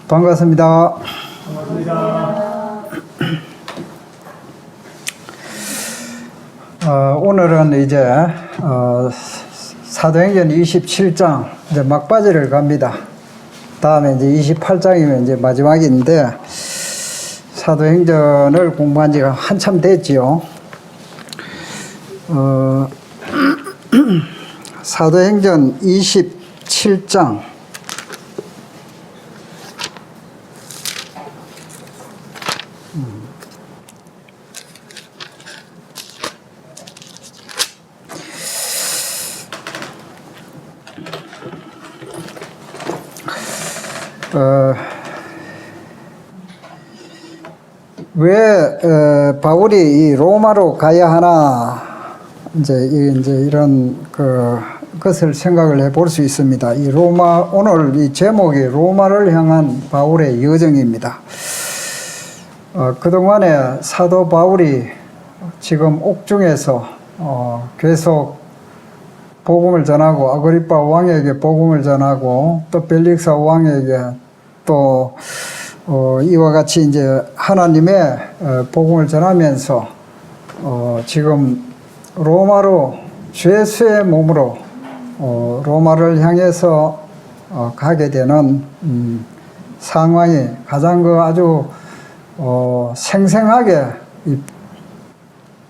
반갑습니다. 오늘은 이제 사도행전 27장 이제 막바지를 갑니다. 다음에 이제 28장이면 이제 마지막인데 사도행전을 공부한 지가 한참 됐지요. 사도행전 27장 왜 바울이 이 로마로 가야 하나 이제 이런 것을 생각을 해볼 수 있습니다. 이 로마 오늘 이 제목이 로마를 향한 바울의 여정입니다. 그동안에 사도 바울이 지금 옥중에서 계속 복음을 전하고 아그리파 왕에게 복음을 전하고 또 벨릭스 왕에게 또 이와 같이 이제 하나님의 복음을 전하면서 지금 로마로 죄수의 몸으로 로마를 향해서 가게 되는 상황이 가장 아주 생생하게 이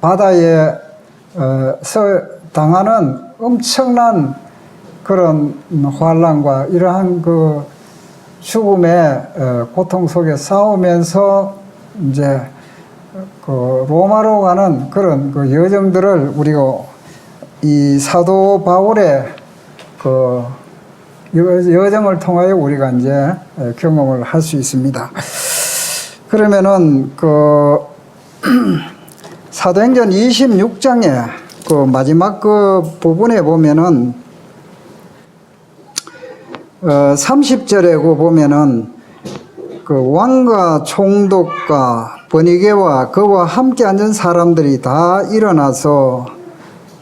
바다에서 당하는 엄청난 그런 환난과 이러한 죽음의 고통 속에 싸우면서 이제 로마로 가는 그런 여정들을 우리가 이 사도 바울의 여정을 통하여 우리가 이제 경험을 할 수 있습니다. 그러면은 사도행전 26장에 마지막 부분에 보면은 30절에 보면은 왕과 총독과 버니게와 그와 함께 앉은 사람들이 다 일어나서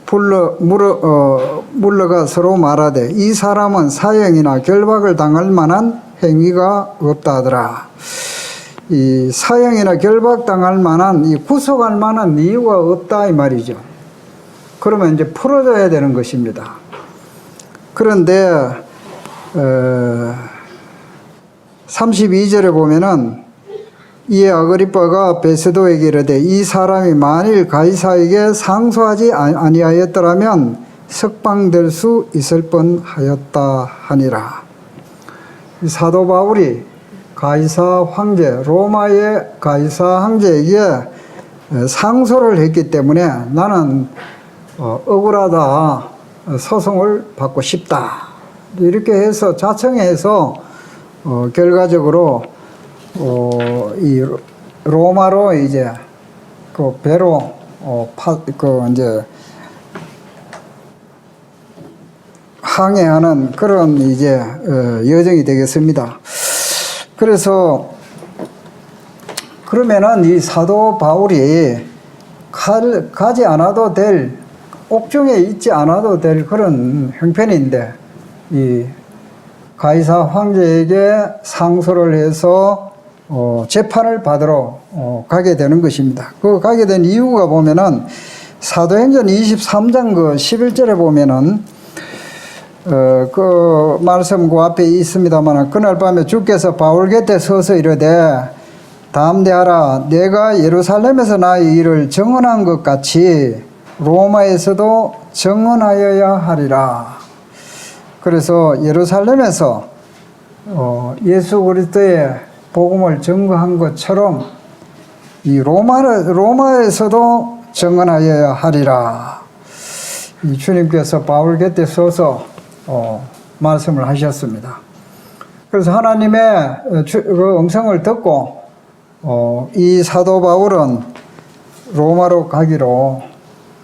물러가 서로 말하되 이 사람은 사형이나 결박을 당할 만한 행위가 없다 하더라. 이 사형이나 결박 당할 만한 이 구속할 만한 이유가 없다 이 말이죠. 그러면 이제 풀어줘야 되는 것입니다. 그런데 32절에 보면은 이에 아그리빠가 베스도에게 이르되 이 사람이 만일 가이사에게 상소하지 아니하였더라면 석방될 수 있을 뻔하였다 하니라. 사도 바울이 가이사 황제 로마의 가이사 황제에게 상소를 했기 때문에 나는 억울하다, 소송을 받고 싶다 이렇게 해서 자청해서 결과적으로 이 로마로 이제 배로 이제 항해하는 그런 이제 여정이 되겠습니다. 그래서 그러면은 이 사도 바울이 가지 않아도 될 옥중에 있지 않아도 될 그런 형편인데 이 가이사 황제에게 상소를 해서 재판을 받으러 가게 되는 것입니다. 가게 된 이유가 보면은 사도행전 23장 11절에 보면은 말씀 앞에 있습니다만 그날 밤에 주께서 바울 곁에 서서 이르되 담대하라 내가 예루살렘에서 나의 일을 증언한 것 같이 로마에서도 증언하여야 하리라. 그래서 예루살렘에서 예수 그리스도의 복음을 증거한 것처럼 이 로마에서도 증언하여야 하리라. 이 주님께서 바울 곁에 서서 말씀을 하셨습니다. 그래서 하나님의 음성을 듣고 이 사도 바울은 로마로 가기로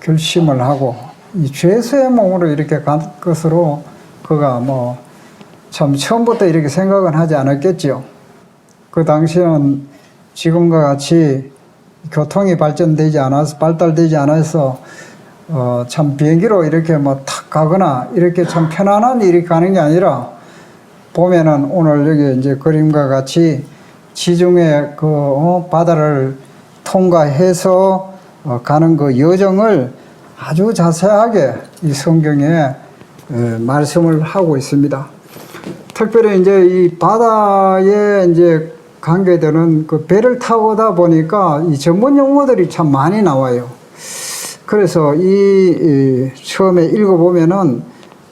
결심을 하고 이 죄수의 몸으로 이렇게 간 것으로 그가 참 처음부터 이렇게 생각은 하지 않았겠지요. 그 당시에는 지금과 같이 교통이 발달되지 않아서 참 비행기로 이렇게 탁 가거나 이렇게 참 편안한 일이 가는 게 아니라 보면은 오늘 여기 이제 그림과 같이 지중해 그 바다를 통과해서 가는 그 여정을 아주 자세하게 이 성경에 말씀을 하고 있습니다. 특별히 이제 이 바다에 이제 관계되는 그 배를 타고다 보니까 이 전문 용어들이 참 많이 나와요. 그래서 이 처음에 읽어보면은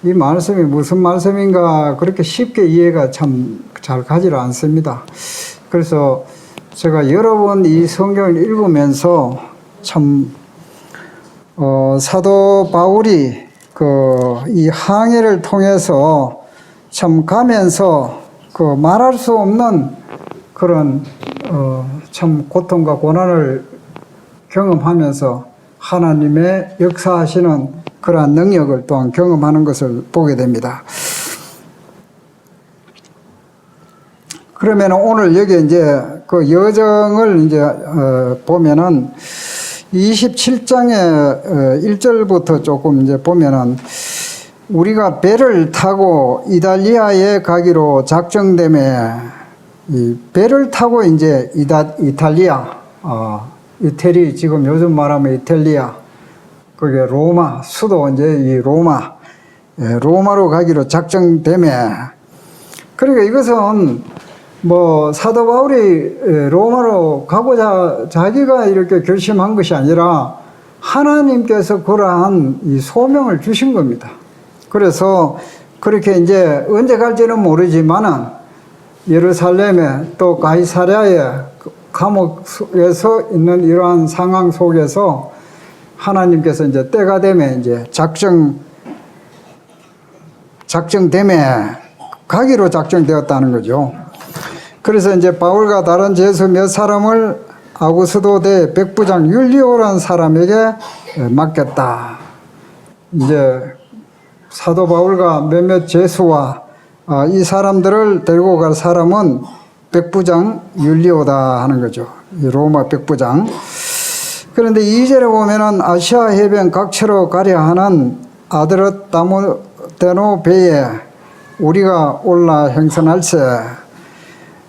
이 말씀이 무슨 말씀인가 그렇게 쉽게 이해가 참 잘 가지를 않습니다. 그래서 제가 여러 번 이 성경을 읽으면서 참 사도 바울이 이 항해를 통해서 참 가면서 말할 수 없는 그런 참 고통과 고난을 경험하면서 하나님의 역사하시는 그러한 능력을 또한 경험하는 것을 보게 됩니다. 그러면 오늘 여기 이제 그 여정을 이제 보면은 27장의 1절부터 조금 이제 보면은 우리가 배를 타고 이탈리아에 가기로 작정됨에 이 배를 타고 이제 이탈리아, 이태리 지금 요즘 말하면 이탈리아, 그게 로마 수도 이제 이 로마로 가기로 작정됨에 그러니까 이것은 뭐 사도 바울이 로마로 가고자 자기가 이렇게 결심한 것이 아니라 하나님께서 그러한 이 소명을 주신 겁니다. 그래서 그렇게 이제 언제 갈지는 모르지만은 예루살렘에 또 가이사랴에 감옥에서 있는 이러한 상황 속에서 하나님께서 이제 때가 되면 이제 작정됨에 가기로 작정되었다는 거죠. 그래서 이제 바울과 다른 제수 몇 사람을 아구스도대 백부장 율리오라는 사람에게 맡겼다. 이제 사도 바울과 몇몇 제수와 이 사람들을 데리고 갈 사람은 백부장 율리오다 하는 거죠. 로마 백부장. 그런데 2절에 보면은 아시아 해변 각처로 가려 하는 아드르다모데노 배에 우리가 올라 행선할세.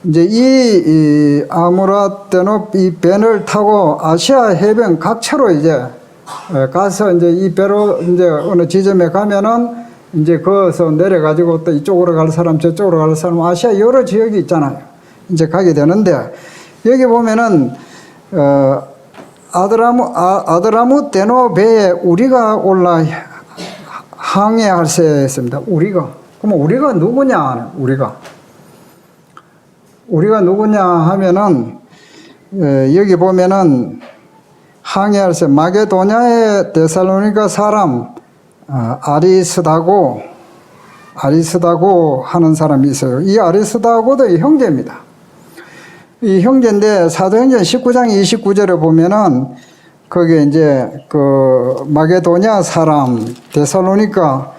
이제 이 아무라데노 이 배를 타고 아시아 해변 각처로 이제 가서 이제 이 배로 이제 어느 지점에 가면은 이제 거기서 내려가지고 또 이쪽으로 갈 사람 저쪽으로 갈 사람 아시아 여러 지역이 있잖아요. 이제 가게 되는데 여기 보면은 아드라무데노 배에 우리가 올라 항해할세 했습니다. 우리가. 그럼 우리가 누구냐? 우리가 누구냐 하면은 여기 보면은 항해할세 마게도냐의 데살로니가 사람 아리스다고 하는 사람이 있어요. 이 아리스다고도 형제입니다. 이 형제인데 사도행전 19장 29절에 보면은 거기에 이제 그 마게도냐 사람 데살로니가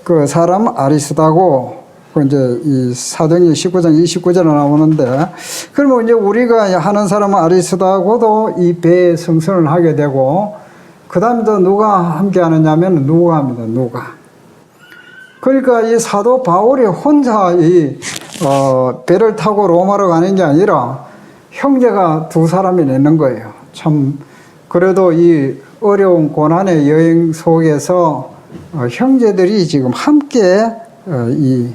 그 사람 아리스다고 이제 이 사도행전 19장 29절에 나오는데 그러면 이제 우리가 하는 사람은 아리스다고도 이 배에 승선을 하게 되고 그 다음에 또 누가 함께 하느냐면 누가 합니다. 누가. 그러니까 이 사도 바울이 혼자 이 배를 타고 로마로 가는 게 아니라 형제가 두 사람이 있는 거예요. 참 그래도 이 어려운 고난의 여행 속에서 형제들이 지금 함께 이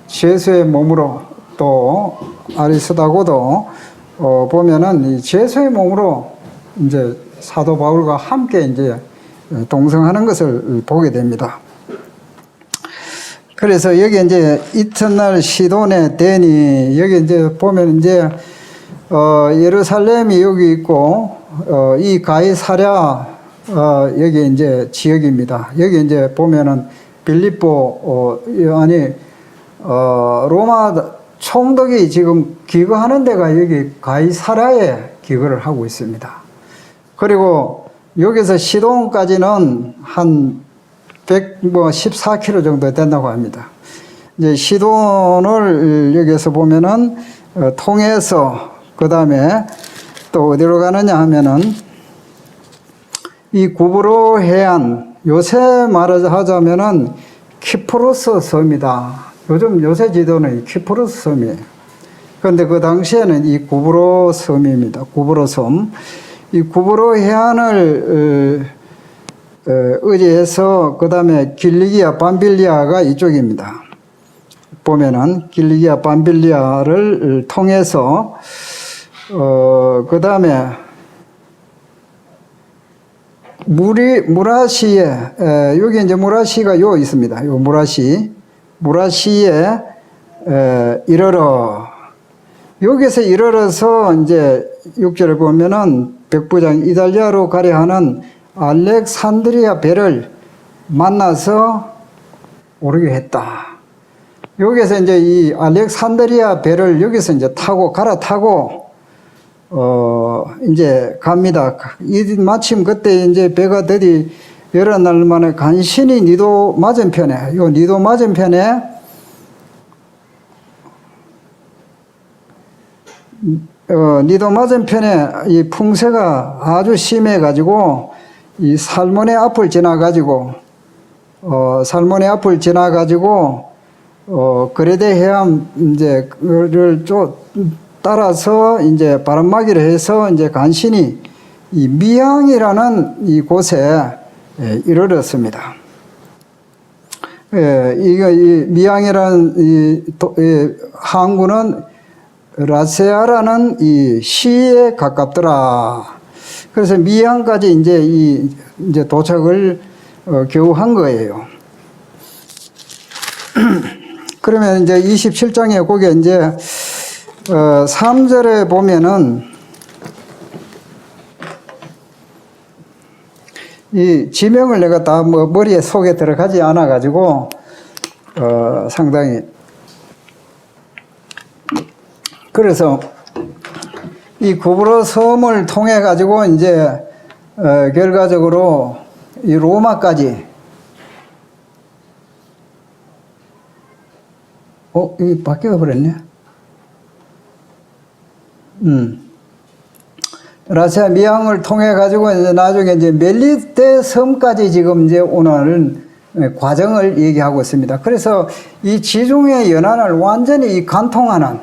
제수의 몸으로 또 아리스다고도 보면은 이 제수의 몸으로 이제 사도 바울과 함께 이제 동성하는 것을 보게 됩니다. 그래서 여기 이제 이튿날 시돈의 대니 여기 이제 보면 이제 예루살렘이 여기 있고 이 가이사랴 여기 이제 지역입니다. 여기 이제 보면은 빌립보 로마 총독이 지금 기거하는 데가 여기 가이사랴에 기거를 하고 있습니다. 그리고 여기서 시돈까지는 한 114km 정도 된다고 합니다. 이제 시돈을 여기서 보면은 통해서 그 다음에 또 어디로 가느냐 하면은 이 구브로 해안 요새 말하자면은 키프로스 섬이다. 요새 지도는 이 키프로스 섬이에요. 그런데 그 당시에는 이 구브로 섬입니다. 구브로 섬. 이 구브로 해안을 의지해서 그 다음에 길리기아 밤빌리아가 이쪽입니다. 보면은 길리기아 밤빌리아를 통해서 그 다음에 무라시에 여기 이제 무라시가 요 있습니다. 요 무라시에 이르러 여기서 이르러서 이제 6절을 보면은 백부장 이달리아로 가려 하는 알렉산드리아 배를 만나서 오르게 했다. 여기서 이제 이 알렉산드리아 배를 여기서 이제 갈아타고 이제 갑니다. 마침 그때 이제 배가 더디 여러 날 만에 간신히 니도 맞은편에 니도 맞은편에 이 풍세가 아주 심해 가지고 이 살몬의 앞을 지나 가지고 그레데 해안 이제를 따라서 이제 바람막이를 해서 이제 간신히 이 미양이라는 이 곳에 이르렀습니다. 이 미양이라는 이 항구는 라세아라는 이 시에 가깝더라. 그래서 미양까지 이제 도착을 겨우 한 거예요. 그러면 이제 27장에 거기에 이제 3절에 보면은 이 지명을 내가 다 머리에 속에 들어가지 않아 가지고 상당히 그래서 이 구브로 섬을 통해 가지고 이제 결과적으로 이 로마까지 이게 바뀌어 버렸네. 라시아 미양을 통해 가지고 이제 나중에 이제 멜리테 섬까지 지금 이제 오늘 과정을 얘기하고 있습니다. 그래서 이 지중해 연안을 완전히 관통하는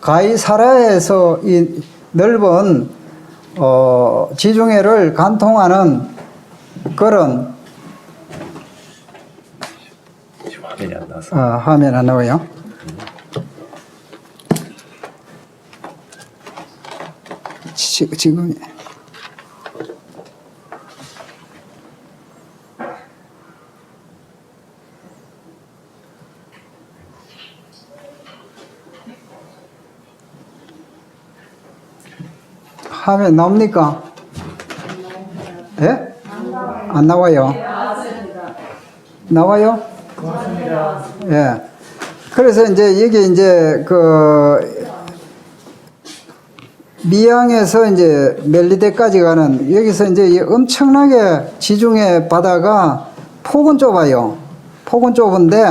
가이사라에서 이 넓은 지중해를 관통하는 그런 화면이 안 나와서 화면 안 나와요. 지금 화면 나옵니까? 예? 안 나와요? 나와요? 예. 그래서 이제 이게 이제 미양에서 이제 멜리데까지 가는 여기서 이제 엄청나게 지중해 바다가 폭은 좁아요. 폭은 좁은데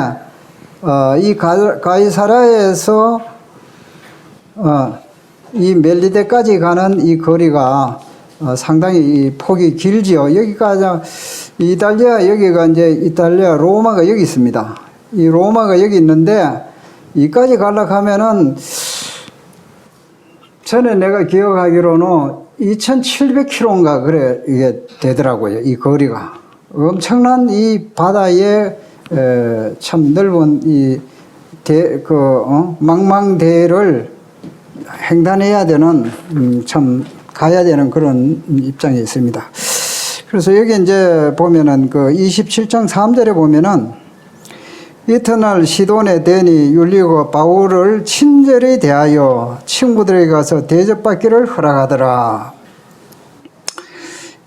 이 가이사라에서 이 멜리데까지 가는 이 거리가 상당히 이 폭이 길지요. 여기까지 이탈리아 여기가 이제 이탈리아 로마가 여기 있습니다. 이 로마가 여기 있는데 이까지 가려고 하면은 전에 내가 기억하기로는 2,700km인가 그래 이게 되더라고요. 이 거리가 엄청난 이 바다에 참 넓은 이 망망대해를 횡단해야 되는 참 가야 되는 그런 입장에 있습니다. 그래서 여기 이제 보면은 그 27장 3절에 보면은 이튿날 시돈의 대니 율리고 바울을 친절히 대하여 친구들에게 가서 대접받기를 허락하더라.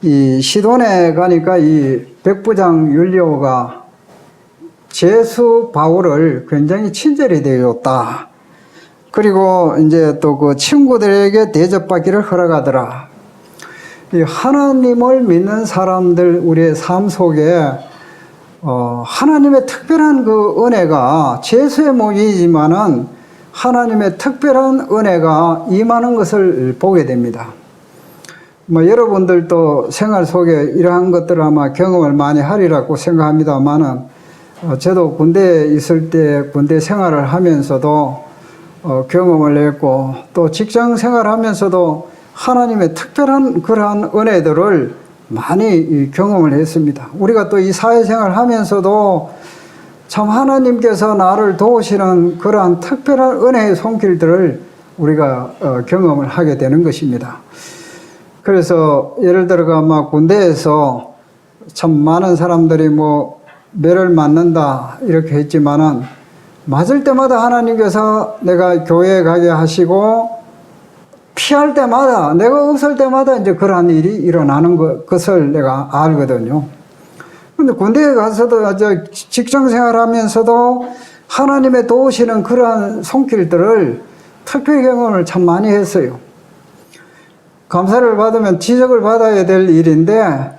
이 시돈에 가니까 이 백부장 율리오가 제수 바울을 굉장히 친절히 대했다. 그리고 이제 또 그 친구들에게 대접받기를 허락하더라. 이 하나님을 믿는 사람들 우리의 삶 속에 하나님의 특별한 그 은혜가 제수의 모이지만은 하나님의 특별한 은혜가 임하는 것을 보게 됩니다. 여러분들도 생활 속에 이러한 것들을 아마 경험을 많이 하리라고 생각합니다만은 저도 군대에 있을 때 군대 생활을 하면서도 경험을 했고 또 직장 생활하면서도 하나님의 특별한 그러한 은혜들을 많이 경험을 했습니다. 우리가 또 이 사회생활 하면서도 참 하나님께서 나를 도우시는 그러한 특별한 은혜의 손길들을 우리가 경험을 하게 되는 것입니다. 그래서 예를 들어가 막 군대에서 참 많은 사람들이 뭐 매를 맞는다 이렇게 했지만은 맞을 때마다 하나님께서 내가 교회에 가게 하시고 피할 때마다 내가 없을 때마다 이제 그러한 일이 일어나는 것을 내가 알거든요. 근데 군대에 가서도 직장 생활하면서도 하나님의 도우시는 그러한 손길들을 특별 경험을 참 많이 했어요. 감사를 받으면 지적을 받아야 될 일인데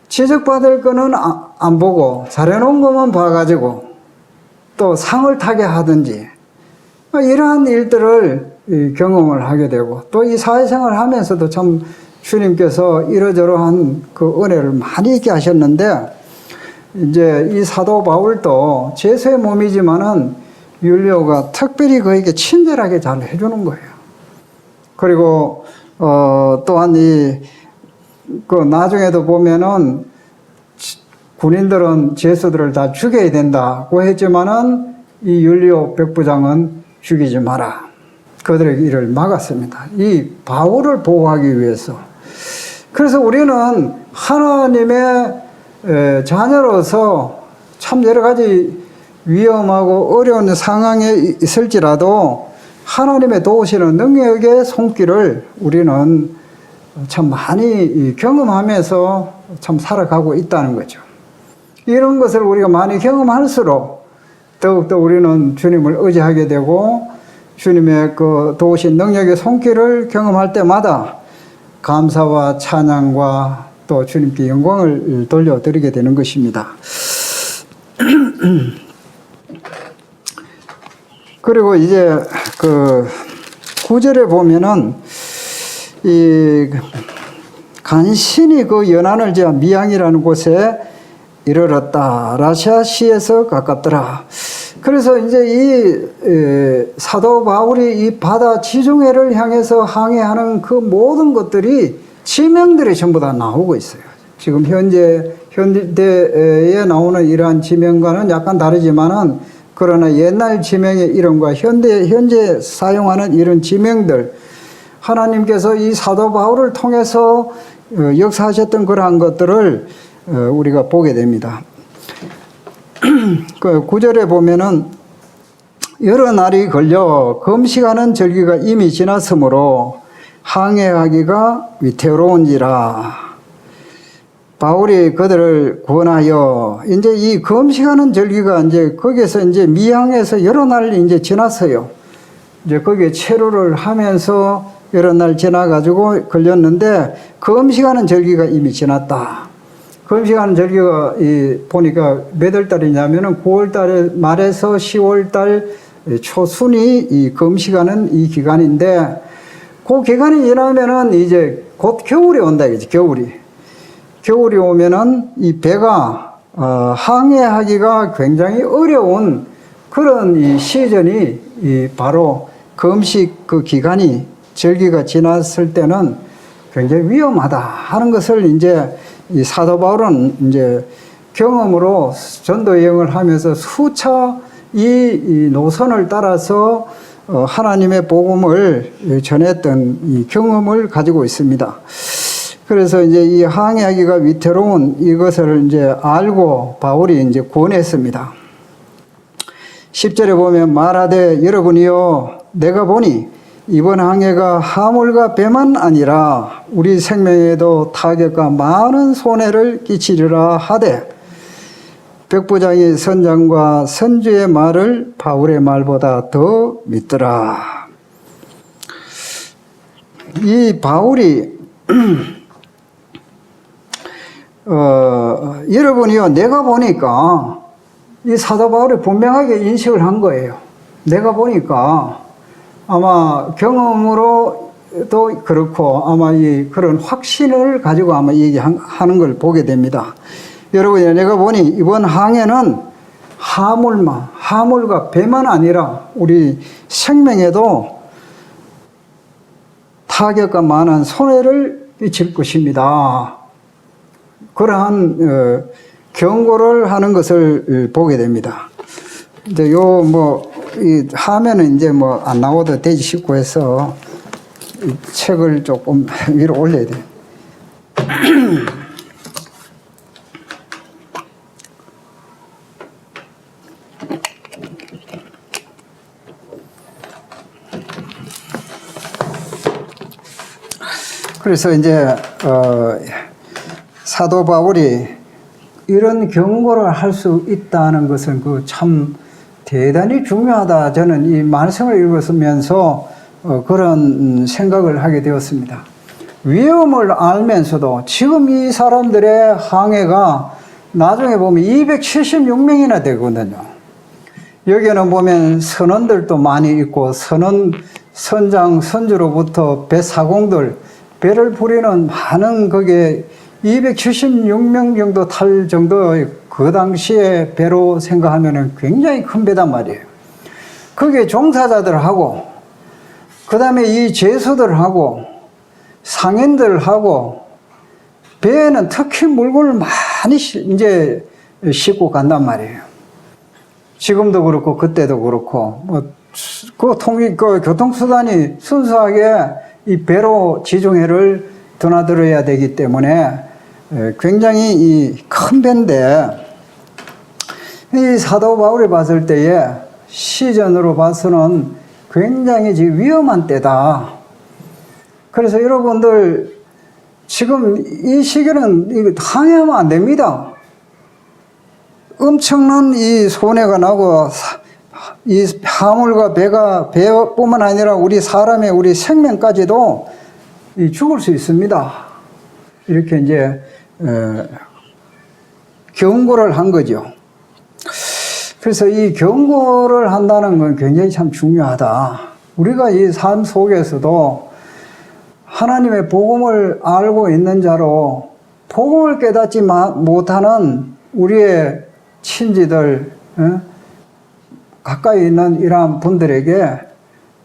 지적받을 거는 안 보고 잘해놓은 것만 봐가지고 또 상을 타게 하든지 이러한 일들을 경험을 하게 되고 또 이 사회생활을 하면서도 참 주님께서 이러저러한 그 은혜를 많이 있게 하셨는데 이제 이 사도 바울도 제수의 몸이지만은 율리오가 특별히 그에게 친절하게 잘 해주는 거예요. 그리고 또한 그 나중에도 보면은 군인들은 제수들을 다 죽여야 된다고 했지만은 이 율리오 백부장은 죽이지 마라. 그들의 일을 막았습니다. 이 바울을 보호하기 위해서. 그래서 우리는 하나님의 자녀로서 참 여러 가지 위험하고 어려운 상황에 있을지라도 하나님의 도우시는 능력의 손길을 우리는 참 많이 경험하면서 참 살아가고 있다는 거죠. 이런 것을 우리가 많이 경험할수록 더욱더 우리는 주님을 의지하게 되고 주님의 그 도우신 능력의 손길을 경험할 때마다 감사와 찬양과 또 주님께 영광을 돌려드리게 되는 것입니다. 그리고 이제 그 9절에 보면은 이 간신히 그 연한을 지어 미양이라는 곳에 이르렀다. 라시아시에서 가깝더라. 그래서 이제 이 사도 바울이 이 바다 지중해를 향해서 항해하는 그 모든 것들이 지명들이 전부 다 나오고 있어요. 지금 현대에 나오는 이러한 지명과는 약간 다르지만은 그러나 옛날 지명의 이름과 현재 사용하는 이런 지명들 하나님께서 이 사도 바울을 통해서 역사하셨던 그러한 것들을 우리가 보게 됩니다. 그 9절에 보면은 여러 날이 걸려 금식하는 절기가 이미 지났으므로 항해하기가 위태로운지라. 바울이 그들을 권하여 이제 이 금식하는 절기가 이제 거기에서 이제 미항에서 여러 날 이제 지났어요. 이제 거기에 체류를 하면서 여러 날 지나가지고 걸렸는데 금식하는 절기가 이미 지났다. 금식하는 절기가 보니까 몇 월 달이냐면은 9월 달에 말에서 10월 달 초순이 이 금식하는 이 기간인데 그 기간이 지나면은 이제 곧 겨울이 온다 이거지. 겨울이 오면은 이 배가 항해하기가 굉장히 어려운 그런 이 시즌이 바로 금식 그 기간이 절기가 지났을 때는 굉장히 위험하다 하는 것을 이제 이 사도 바울은 이제 경험으로 전도 여행을 하면서 수차 이 노선을 따라서 하나님의 복음을 전했던 이 경험을 가지고 있습니다. 그래서 이제 이 항해하기가 위태로운 이것을 이제 알고 바울이 이제 권했습니다. 10절에 보면 말하되 여러분이요 내가 보니 이번 항해가 화물과 배만 아니라 우리 생명에도 타격과 많은 손해를 끼치리라 하되 백부장이 선장과 선주의 말을 바울의 말보다 더 믿더라. 이 바울이 여러분이요 내가 보니까 이 사도 바울이 분명하게 인식을 한 거예요. 내가 보니까 아마 경험으로도 그렇고 아마 그런 확신을 가지고 아마 얘기하는 걸 보게 됩니다. 여러분, 내가 보니 이번 항해는 하물과 배만 아니라 우리 생명에도 타격과 많은 손해를 미칠 것입니다. 그러한 경고를 하는 것을 보게 됩니다. 이제 이 화면은 이제 안 나와도 되지 싶고 해서 이 책을 조금 위로 올려야 돼요. 그래서 이제 사도 바울이 이런 경고를 할 수 있다는 것은 참 대단히 중요하다. 저는 이 말씀을 읽으면서 그런 생각을 하게 되었습니다. 위험을 알면서도 지금 이 사람들의 항해가 나중에 보면 276명이나 되거든요. 여기에는 보면 선원들도 많이 있고 선장, 선주로부터 배 사공들, 배를 부리는 많은 그게 276명 정도 탈 정도의 그 당시에 배로 생각하면 굉장히 큰 배단 말이에요. 거기에 종사자들하고, 그 다음에 이 제수들하고, 상인들하고, 배에는 특히 물건을 많이 이제 싣고 간단 말이에요. 지금도 그렇고, 그때도 그렇고, 그 교통수단이 순수하게 이 배로 지중해를 드나들어야 되기 때문에 굉장히 이 큰 배인데, 이 사도 바울이 봤을 때에 시전으로 봐서는 굉장히 위험한 때다. 그래서 여러분들 지금 이 시기는 항해하면 안 됩니다. 엄청난 이 손해가 나고 이 화물과 배뿐만 아니라 우리 사람의 우리 생명까지도 죽을 수 있습니다. 이렇게 이제 경고를 한 거죠. 그래서 이 경고를 한다는 건 굉장히 참 중요하다. 우리가 이 삶 속에서도 하나님의 복음을 알고 있는 자로 복음을 깨닫지 못하는 우리의 친지들, 가까이 있는 이러한 분들에게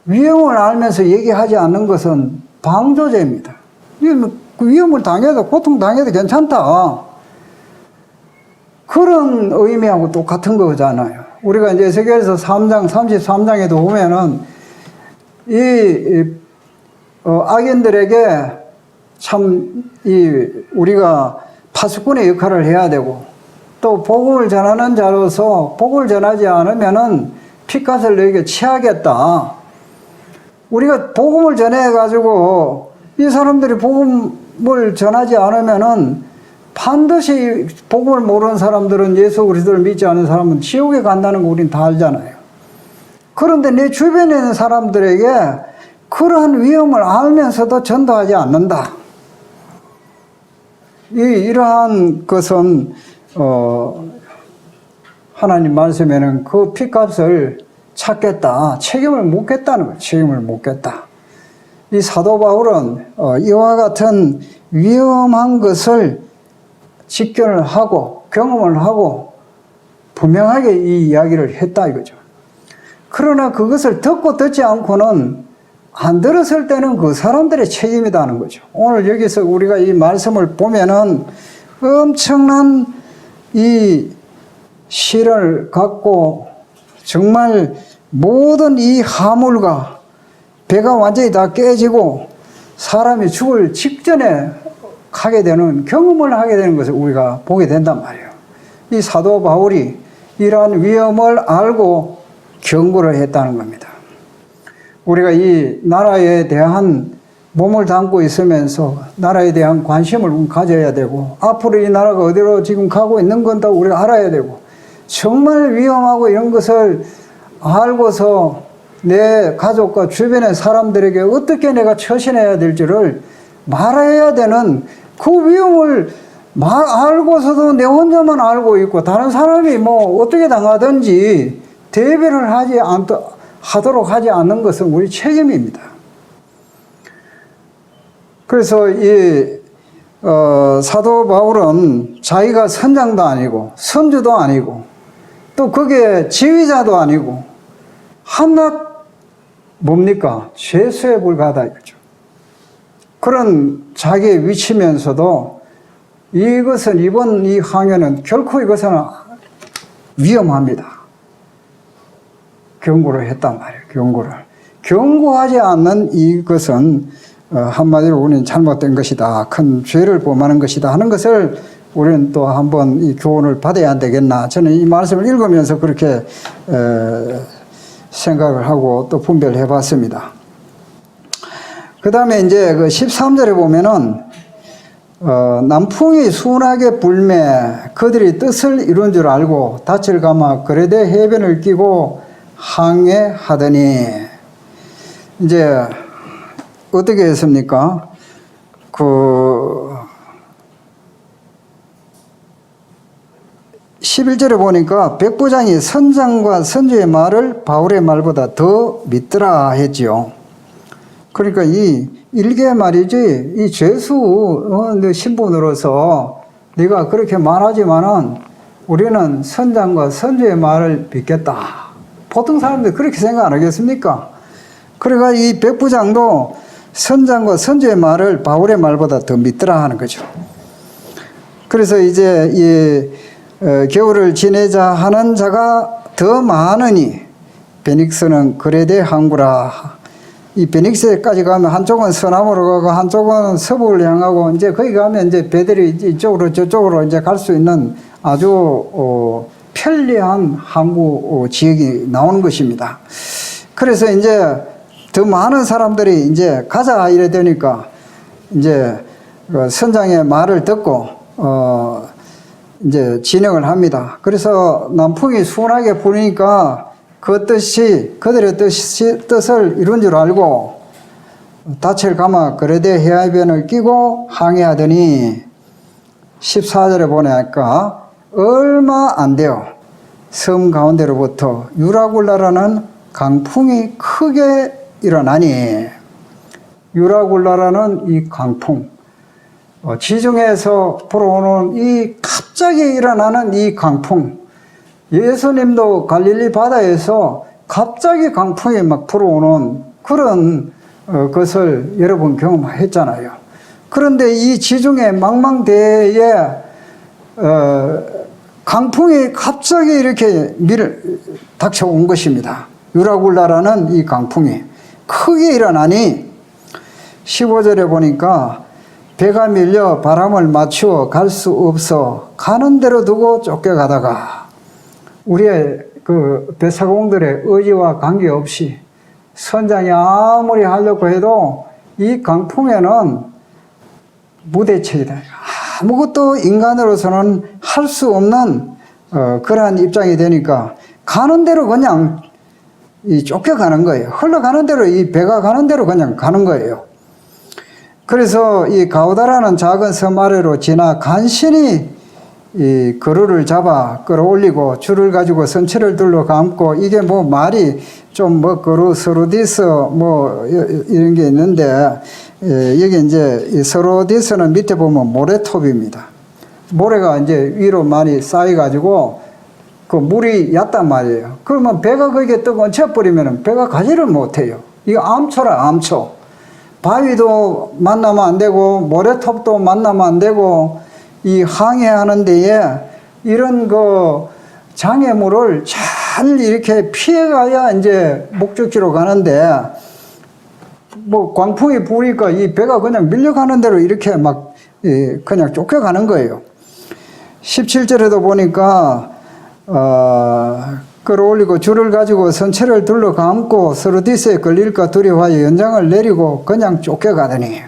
위험을 알면서 얘기하지 않는 것은 방조제입니다. 그 위험을 당해도, 고통 당해도 괜찮다. 그런 의미하고 똑같은 거잖아요. 우리가 이제 에스겔서 3장, 33장에도 보면은 악인들에게 참 우리가 파수꾼의 역할을 해야 되고, 또 복음을 전하는 자로서 복음을 전하지 않으면은 핏값을 너에게 취하겠다. 우리가 복음을 전해가지고 이 사람들이 복음을 전하지 않으면은 반드시 복음을 모르는 사람들은, 예수 그리스도를 믿지 않는 사람은 지옥에 간다는 거 우리는 다 알잖아요. 그런데 내 주변에 있는 사람들에게 그러한 위험을 알면서도 전도하지 않는다. 이러한 것은 하나님 말씀에는 그 핏값을 찾겠다, 책임을 묻겠다는 거예요. 책임을 묻겠다. 이 사도 바울은 이와 같은 위험한 것을 직견을 하고 경험을 하고 분명하게 이 이야기를 했다 이거죠. 그러나 그것을 듣지 않고는 안 들었을 때는 그 사람들의 책임이다는 거죠. 오늘 여기서 우리가 이 말씀을 보면은 엄청난 이 시를 갖고 정말 모든 이 화물과 배가 완전히 다 깨지고 사람이 죽을 직전에 하게 되는, 경험을 하게 되는 것을 우리가 보게 된단 말이에요. 이 사도 바울이 이러한 위험을 알고 경고를 했다는 겁니다. 우리가 이 나라에 대한 몸을 담고 있으면서 나라에 대한 관심을 가져야 되고, 앞으로 이 나라가 어디로 지금 가고 있는 건 다 우리가 알아야 되고, 정말 위험하고 이런 것을 알고서 내 가족과 주변의 사람들에게 어떻게 내가 처신해야 될지를 말해야 되는 그 위험을 알고서도 내 혼자만 알고 있고 다른 사람이 어떻게 당하든지 대비를 하도록 하지 않는 것은 우리 책임입니다. 그래서 사도 바울은 자기가 선장도 아니고 선주도 아니고 또 거기에 지휘자도 아니고 한낱 뭡니까? 죄수에 불과하다 이거죠. 그런 자기의 위치면서도 이것은 이번 이 항해는 결코 이것은 위험합니다. 경고를 했단 말이에요. 경고를. 경고하지 않는 이것은 한마디로 우리는 잘못된 것이다. 큰 죄를 범하는 것이다 하는 것을 우리는 또 한번 이 교훈을 받아야 안 되겠나. 저는 이 말씀을 읽으면서 그렇게 생각을 하고 또 분별해 봤습니다. 그 다음에 이제 그 13절에 보면은 남풍이 순하게 불매 그들이 뜻을 이룬 줄 알고 닻을 감아 그레데 해변을 끼고 항해하더니 이제 어떻게 했습니까? 11절에 보니까 백부장이 선장과 선주의 말을 바울의 말보다 더 믿더라 했지요. 그러니까 이 일개 말이지 이 죄수 신분으로서 네가 그렇게 말하지만은 우리는 선장과 선주의 말을 믿겠다. 보통 사람들이 그렇게 생각 안 하겠습니까? 그러니까 이 백부장도 선장과 선주의 말을 바울의 말보다 더 믿더라 하는 거죠. 그래서 이제 이 겨울을 지내자 하는 자가 더 많으니 베닉스는 그레데 항구라. 이 베닉스까지 가면 한쪽은 서남으로 가고 한쪽은 서부를 향하고 이제 거기 가면 이제 배들이 이쪽으로 저쪽으로 이제 갈 수 있는 아주 편리한 항구 지역이 나오는 것입니다. 그래서 이제 더 많은 사람들이 이제 가자 이래 되니까 이제 선장의 말을 듣고 이제 진행을 합니다. 그래서 남풍이 순하게 부니까 그 뜻이 그들의 뜻을 이룬 줄 알고 닻을 감아 그레데 해변을 끼고 항해하더니 14절에 보니까 얼마 안 돼요. 섬 가운데로부터 유라굴라라는 강풍이 크게 일어나니 유라굴라라는 이 강풍 지중해에서 불어오는 이 갑자기 일어나는 이 강풍 예수님도 갈릴리 바다에서 갑자기 강풍이 막 불어오는 그런 것을 여러 번 경험했잖아요. 그런데 이 지중해 망망대해에 강풍이 갑자기 이렇게 닥쳐온 것입니다. 유라굴라라는 이 강풍이 크게 일어나니 15절에 보니까 배가 밀려 바람을 맞추어 갈 수 없어 가는 대로 두고 쫓겨가다가 우리의 그 배사공들의 의지와 관계없이 선장이 아무리 하려고 해도 이 강풍에는 무대책이다. 아무것도 인간으로서는 할 수 없는 그러한 입장이 되니까 가는 대로 그냥 쫓겨가는 거예요. 흘러가는 대로 이 배가 가는 대로 그냥 가는 거예요. 그래서 이 가우다라는 작은 섬 아래로 지나 간신히 이 그루를 잡아 끌어올리고 줄을 가지고 선체를 둘러 감고 이게 뭐 말이 좀 뭐 그루 서로디스 뭐 이런 게 있는데 여기 이제 이 서로디스는 밑에 보면 모래톱입니다. 모래가 이제 위로 많이 쌓여 가지고 그 물이 얕단 말이에요. 그러면 배가 거기에 떡 얹혀버리면 배가 가지를 못해요. 이거 암초라 암초. 바위도 만나면 안 되고 모래톱도 만나면 안 되고 이 항해하는 데에 이런 그 장애물을 잘 이렇게 피해가야 이제 목적지로 가는데 뭐 광풍이 부니까 이 배가 그냥 밀려가는 대로 이렇게 막 그냥 쫓겨가는 거예요. 17절에도 보니까 끌어올리고 줄을 가지고 선체를 둘러 감고 서로디스에 걸릴까 두려워하여 연장을 내리고 그냥 쫓겨가더니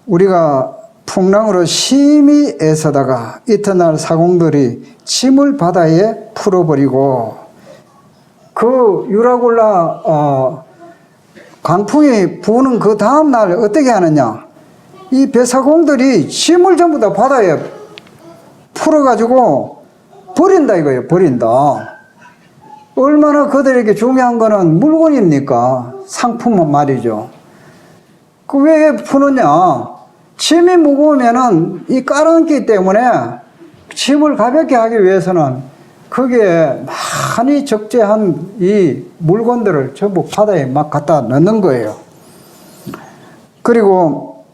우리가 풍랑으로 심히 애쓰다가 이튿날 사공들이 짐을 바다에 풀어버리고 그 유라굴라 강풍이 부는 그 다음날 어떻게 하느냐 이 배사공들이 짐을 전부 다 바다에 풀어가지고 버린다 이거예요. 버린다. 얼마나 그들에게 중요한 거는 물건입니까? 상품은 말이죠. 그 왜 푸느냐? 짐이 무거우면은 이 깔아앉기 때문에 짐을 가볍게 하기 위해서는 거기에 많이 적재한 이 물건들을 전부 바다에 막 갖다 넣는 거예요. 그리고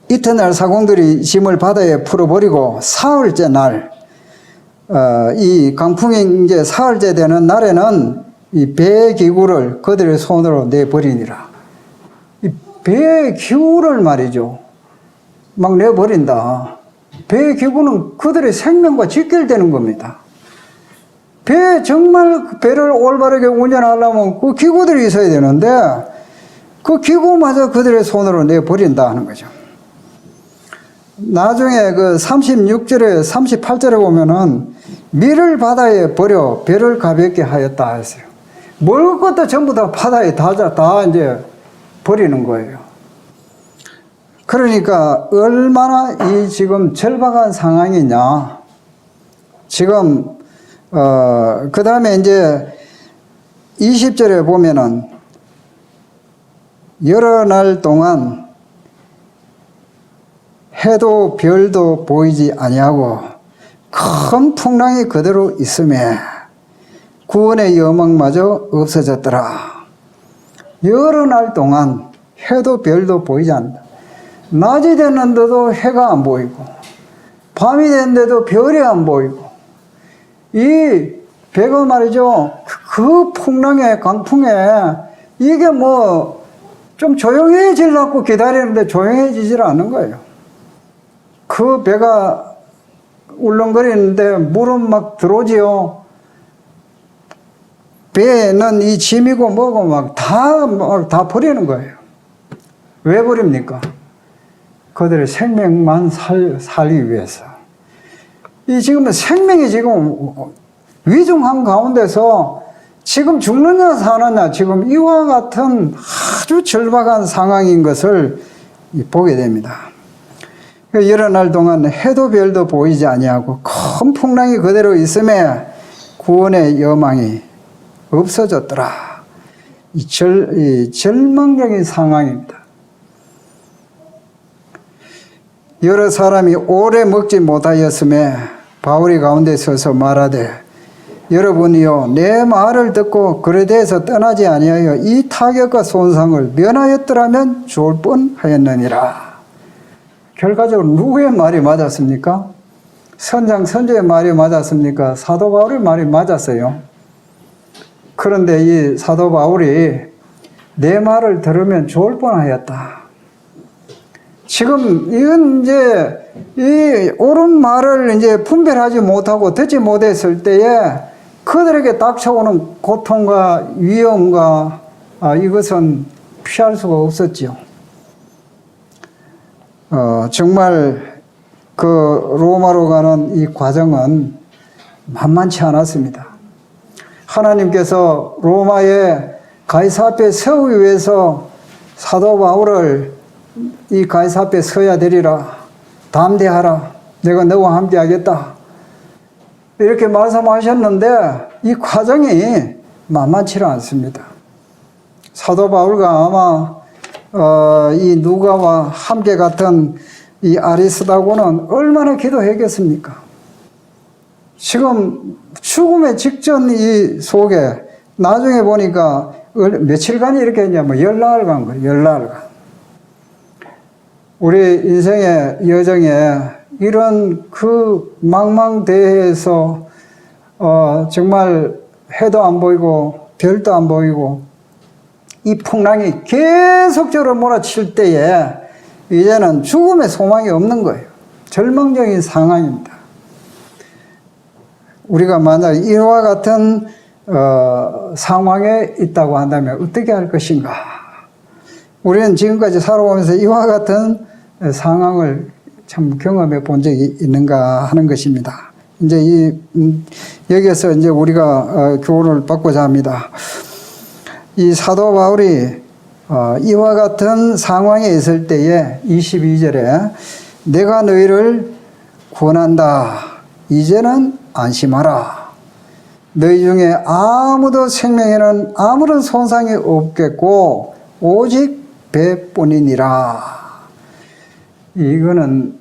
이튿날 사공들이 짐을 바다에 풀어버리고 사흘째 날, 이 강풍이 이제 사흘째 되는 날에는 이 배의 기구를 그들의 손으로 내버리니라. 이 배의 기구를 말이죠. 막 내버린다. 배의 기구는 그들의 생명과 직결되는 겁니다. 정말 배를 올바르게 운전하려면 그 기구들이 있어야 되는데 그 기구마저 그들의 손으로 내버린다 하는 거죠. 나중에 그 36절에 38절에 보면은 밀을 바다에 버려 배를 가볍게 하였다 했어요. 먹을 것도 전부 다 바다에 다 이제 버리는 거예요. 그러니까 얼마나 이 지금 절박한 상황이냐. 지금 그 다음에 이제 20절에 보면은 여러 날 동안 해도 별도 보이지 아니하고 큰 풍랑이 그대로 있음에 구원의 여망마저 없어졌더라. 여러 날 동안 해도 별도 보이지 않는다. 낮이 됐는데도 해가 안 보이고 밤이 됐는데도 별이 안 보이고 이 배가 말이죠. 그 풍랑에 강풍에 이게 뭐 좀 조용해지려고 기다리는데 조용해지질 않는 거예요. 그 배가 울렁거리는데 물은 막 들어오지요. 배에는 이 짐이고 뭐고 막 다 버리는 거예요. 왜 버립니까? 그들의 생명만 살기 위해서. 이 지금 생명이 지금 위중한 가운데서 지금 죽느냐 사느냐 지금 이와 같은 아주 절박한 상황인 것을 보게 됩니다. 여러 날 동안 해도 별도 보이지 아니하고 큰 풍랑이 그대로 있음에 구원의 여망이 없어졌더라. 이 절망적인 상황입니다. 여러 사람이 오래 먹지 못하였음에 바울이 가운데 서서 말하되 여러분이요 내 말을 듣고 그에 대해서 떠나지 아니하여 이 타격과 손상을 면하였더라면 좋을 뻔하였느니라. 결과적으로 누구의 말이 맞았습니까? 선장의 말이 맞았습니까? 사도 바울의 말이 맞았어요. 그런데 이 사도 바울이 내 말을 들으면 좋을 뻔하였다. 지금 이건 이제 이 옳은 말을 이제 분별하지 못하고 듣지 못했을 때에 그들에게 닥쳐오는 고통과 위험과 이것은 피할 수가 없었지요. 정말 그 로마로 가는 이 과정은 만만치 않았습니다. 하나님께서 로마의 가이사 앞에 서기 위해서 사도 바울을 이 가이사 앞에 서야 되리라. 담대하라. 내가 너와 함께 하겠다. 이렇게 말씀하셨는데 이 과정이 만만치 않습니다. 사도 바울과 아마 이 누가와 함께 같은 이 아리스다고는 얼마나 기도했겠습니까? 지금 죽음의 직전 이 속에 나중에 보니까 며칠간이 이렇게 했냐면 열나흘 간 거예요. 열나흘간. 우리 인생의 여정에 이런 그 망망대해에서 정말 해도 안 보이고 별도 안 보이고 이 풍랑이 계속적으로 몰아칠 때에 이제는 죽음의 소망이 없는 거예요. 절망적인 상황입니다. 우리가 만약 이와 같은 상황에 있다고 한다면 어떻게 할 것인가? 우리는 지금까지 살아오면서 이와 같은 상황을 참 경험해 본 적이 있는가 하는 것입니다. 이제 여기에서 이제 우리가 교훈을 받고자 합니다. 이 사도 바울이 이와 같은 상황에 있을 때에 22절에 내가 너희를 구원한다. 이제는 안심하라. 너희 중에 아무도 생명에는 아무런 손상이 없겠고 오직 배뿐이니라. 이거는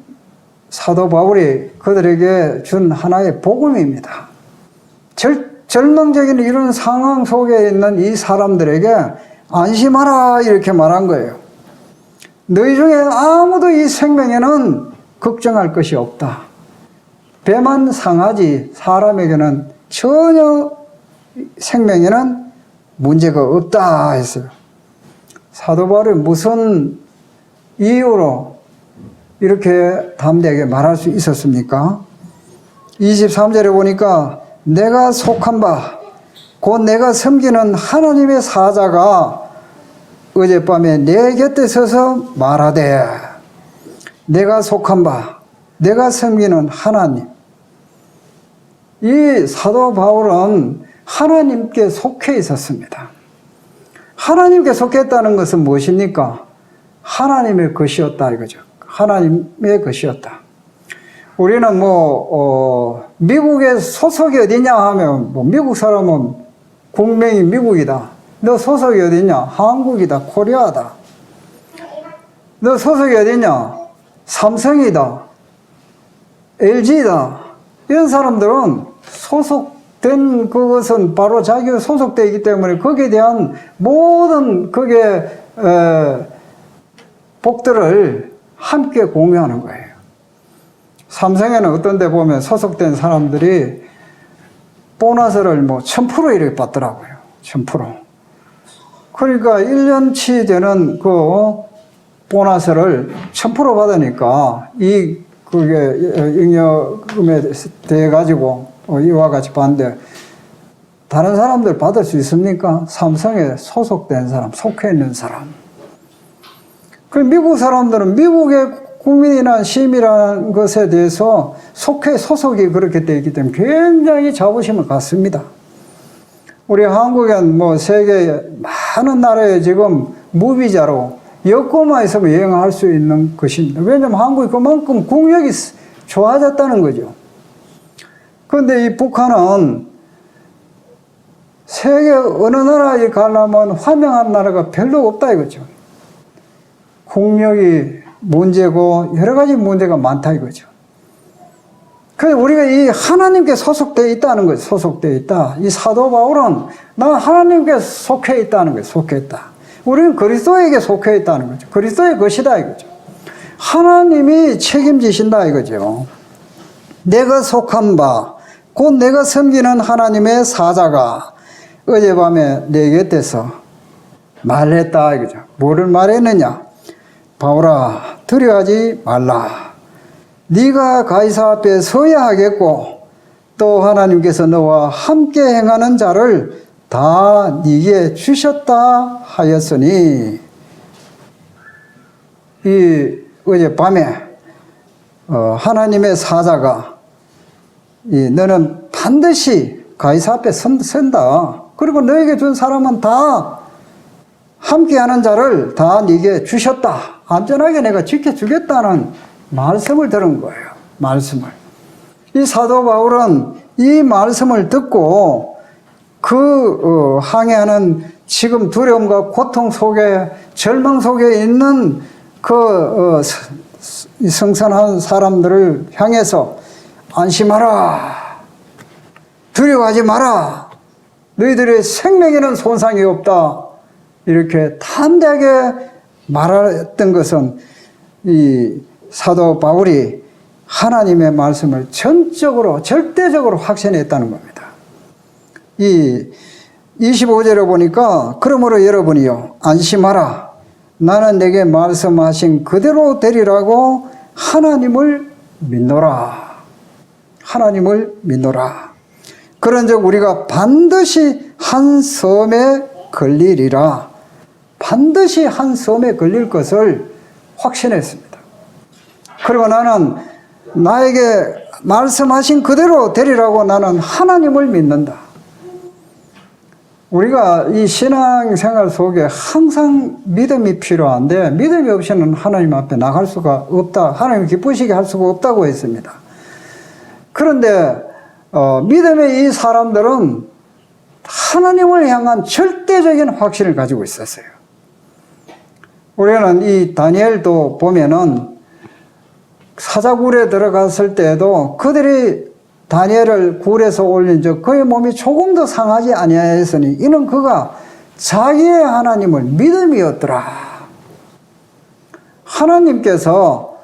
사도 바울이 그들에게 준 하나의 복음입니다. 절망적인 이런 상황 속에 있는 이 사람들에게 안심하라 이렇게 말한 거예요. 너희 중에 아무도 이 생명에는 걱정할 것이 없다. 배만 상하지 사람에게는 전혀 생명에는 문제가 없다 했어요. 사도 바울이 무슨 이유로 이렇게 담대하게 말할 수 있었습니까? 23절에 보니까 내가 속한 바, 곧 내가 섬기는 하나님의 사자가 어젯밤에 내 곁에 서서 말하되, 내가 속한 바, 내가 섬기는 하나님. 이 사도 바울은 하나님께 속해 있었습니다. 하나님께 속했다는 것은 무엇입니까? 하나님의 것이었다 이거죠. 하나님의 것이었다. 우리는 미국의 소속이 어디냐 하면, 미국 사람은 국명이 미국이다. 너 소속이 어디냐? 한국이다. 코리아다. 너 소속이 어디냐? 삼성이다. LG다. 이런 사람들은 소속된 그것은 바로 자기가 소속되어 있기 때문에 거기에 대한 모든 복들을 함께 공유하는 거예요. 삼성에는 어떤 데 보면 소속된 사람들이 보너스를 1000% 이렇게 받더라고요. 1000%. 그러니까 1년치 되는 그 보너스를 1000% 받으니까 그게 잉여금에 대해 가지고 이와 같이 봤는데 다른 사람들 받을 수 있습니까? 삼성에 소속된 사람, 속해 있는 사람. 그 미국 사람들은 미국의 국민이나 시민이라는 것에 대해서 소속이 그렇게 되어 있기 때문에 굉장히 자부심을 갖습니다. 우리 한국엔 세계 많은 나라에 지금 무비자로 여권만 있으면 여행할 수 있는 것입니다. 왜냐하면 한국이 그만큼 국력이 좋아졌다는 거죠. 그런데 이 북한은 세계 어느 나라에 가려면 환영한 나라가 별로 없다 이거죠. 국력이 문제고 여러 가지 문제가 많다 이거죠. 그래서 우리가 이 하나님께 소속되어 있다는 거죠. 소속되어 있다. 이 사도 바울은 나 하나님께 속해 있다는 거예요. 속해 있다. 우리는 그리스도에게 속해 있다는 거죠. 그리스도의 것이다 이거죠. 하나님이 책임지신다 이거죠. 내가 속한 바, 곧 내가 섬기는 하나님의 사자가 어젯밤에 내 곁에서 말했다 이거죠. 뭐를 말했느냐? 바울아, 두려워하지 말라. 네가 가이사 앞에 서야 하겠고 또 하나님께서 너와 함께 행하는 자를 다 네게 주셨다 하였으니, 이 어젯밤에 하나님의 사자가 너는 반드시 가이사 앞에 선다. 그리고 너에게 준 사람은 다 함께하는 자를 다 네게 주셨다. 안전하게 내가 지켜주겠다는 말씀을 들은 거예요. 말씀을. 이 사도 바울은 이 말씀을 듣고 항해하는 지금 두려움과 고통 속에 절망 속에 있는 성선한 사람들을 향해서 안심하라. 두려워하지 마라. 너희들의 생명에는 손상이 없다. 이렇게 담대하게 말했던 것은 이 사도 바울이 하나님의 말씀을 전적으로 절대적으로 확신했다는 겁니다. 이 25절에 보니까 그러므로 여러분이요 안심하라. 나는 내게 말씀하신 그대로 되리라고 하나님을 믿노라. 하나님을 믿노라. 그런즉 우리가 반드시 한 섬에 걸리리라. 반드시 한 섬에 걸릴 것을 확신했습니다. 그리고 나는 나에게 말씀하신 그대로 되리라고 나는 하나님을 믿는다. 우리가 이 신앙생활 속에 항상 믿음이 필요한데 믿음이 없이는 하나님 앞에 나갈 수가 없다. 하나님 기쁘시게 할 수가 없다고 했습니다. 그런데 믿음의 이 사람들은 하나님을 향한 절대적인 확신을 가지고 있었어요. 우리는 이 다니엘도 보면은 사자굴에 들어갔을 때에도 그들이 다니엘을 굴에서 올린 적 그의 몸이 조금도 상하지 아니하였으니 이는 그가 자기의 하나님을 믿음이었더라. 하나님께서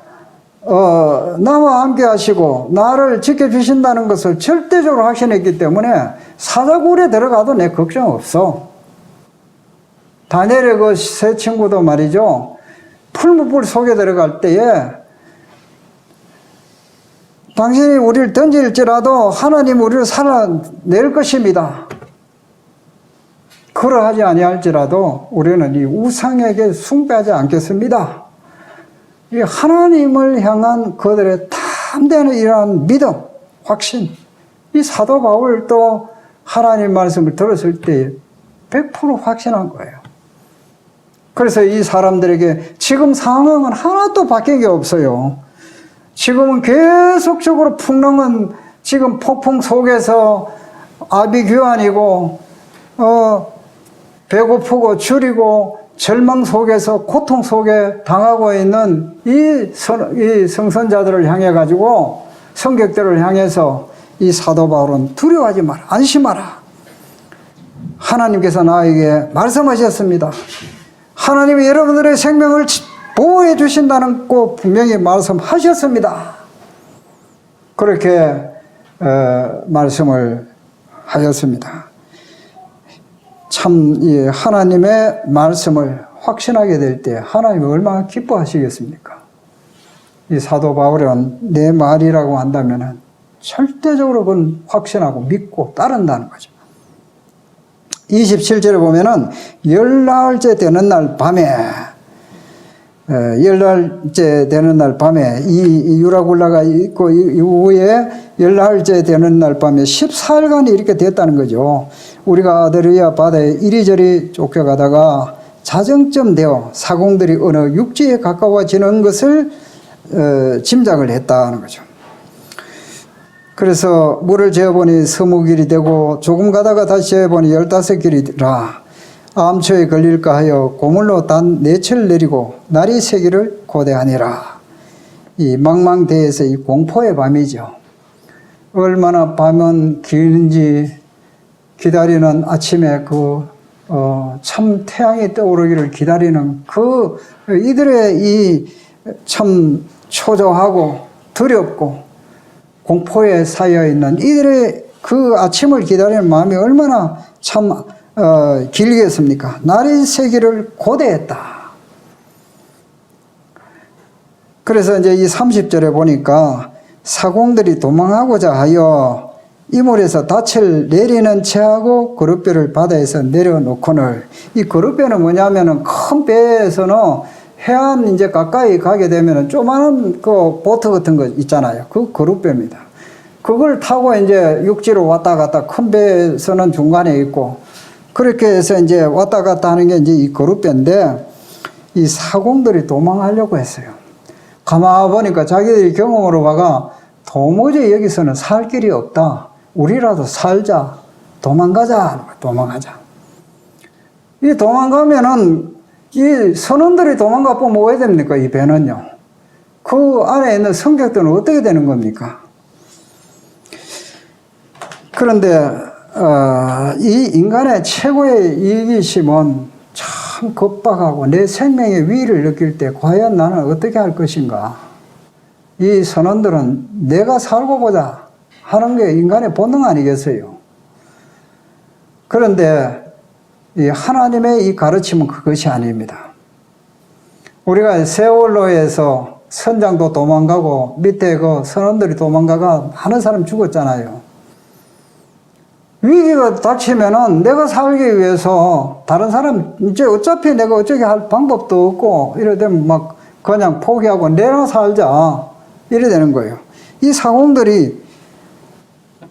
나와 함께 하시고 나를 지켜주신다는 것을 절대적으로 확신했기 때문에 사자굴에 들어가도 내 걱정 없어. 다니엘의 그 세 친구도 말이죠. 풀무불 속에 들어갈 때에 당신이 우리를 던질지라도 하나님 우리를 살아낼 것입니다. 그러하지 아니할지라도 우리는 이 우상에게 숭배하지 않겠습니다. 이 하나님을 향한 그들의 담대한 이러한 믿음, 확신. 이 사도 바울도 하나님 말씀을 들었을 때 100% 확신한 거예요. 그래서 이 사람들에게 지금 상황은 하나도 바뀐 게 없어요. 지금은 계속적으로 풍랑은 지금 폭풍 속에서 아비규환이고 배고프고 줄이고 절망 속에서 고통 속에 당하고 있는 이 성선자들을 향해 가지고 성객들을 향해서 이 사도 바울은 두려워하지 마라, 안심하라. 하나님께서 나에게 말씀하셨습니다. 하나님이 여러분들의 생명을 보호해 주신다는 거 분명히 말씀하셨습니다. 그렇게 말씀을 하였습니다. 참 이 하나님의 말씀을 확신하게 될 때 하나님이 얼마나 기뻐하시겠습니까? 이 사도 바울은 내 말이라고 한다면 절대적으로 그건 확신하고 믿고 따른다는 거죠. 27절에 보면은 열날째 되는 날 밤에 열날째 되는 날 밤에 이 유라굴라가 있고 이후에 열날째 되는 날 밤에 14일간이 이렇게 됐다는 거죠. 우리가 아드리아 바다에 이리저리 쫓겨가다가 자정쯤 되어 사공들이 어느 육지에 가까워지는 것을 짐작을 했다는 거죠. 그래서 물을 재어보니 20길이 되고 조금 가다가 다시 재어보니 15길이라 암초에 걸릴까 하여 고물로 단 4철 내리고 날이 새기를 고대하니라. 이 망망대해에서 이 공포의 밤이죠. 얼마나 밤은 기는지 기다리는 아침에 참 태양이 떠오르기를 기다리는 이들의 이 참 초조하고 두렵고 공포에 쌓여 있는 이들의 그 아침을 기다리는 마음이 얼마나 참 길겠습니까? 날이 새기를 고대했다. 그래서 이제 이 30절에 보니까 사공들이 도망하고자 하여 이물에서 닻을 내리는 채하고 그릇배를 바다에서 내려놓거늘. 이 그릇배는 뭐냐면은 큰 배에서는 해안 이제 가까이 가게 되면은 조그마한 그 보트 같은 거 있잖아요. 그 그릇배입니다. 그걸 타고 이제 육지로 왔다 갔다 큰 배에서는 중간에 있고 그렇게 해서 이제 왔다 갔다 하는 게 이제 이 그릇배인데 이 사공들이 도망하려고 했어요. 가만 보니까 자기들이 경험으로 봐가 도무지 여기서는 살 길이 없다. 우리라도 살자. 도망가자. 이 도망가면은 이 선원들이 도망가 보면 뭐 해야 됩니까? 이 배는요. 그 안에 있는 성객들은 어떻게 되는 겁니까? 그런데 이 인간의 최고의 이기심은 참 급박하고 내 생명의 위를 느낄 때 과연 나는 어떻게 할 것인가? 이 선원들은 내가 살고 보자 하는 게 인간의 본능 아니겠어요? 그런데 이 하나님의 이 가르침은 그것이 아닙니다. 우리가 세월로에서 선장도 도망가고 밑에 그 선원들이 도망가가 많은 사람 죽었잖아요. 위기가 닥치면은 내가 살기 위해서 다른 사람 이제 어차피 내가 어쩌게 할 방법도 없고 이래 되면 막 그냥 포기하고 내가 살자 이래 되는 거예요. 이 사공들이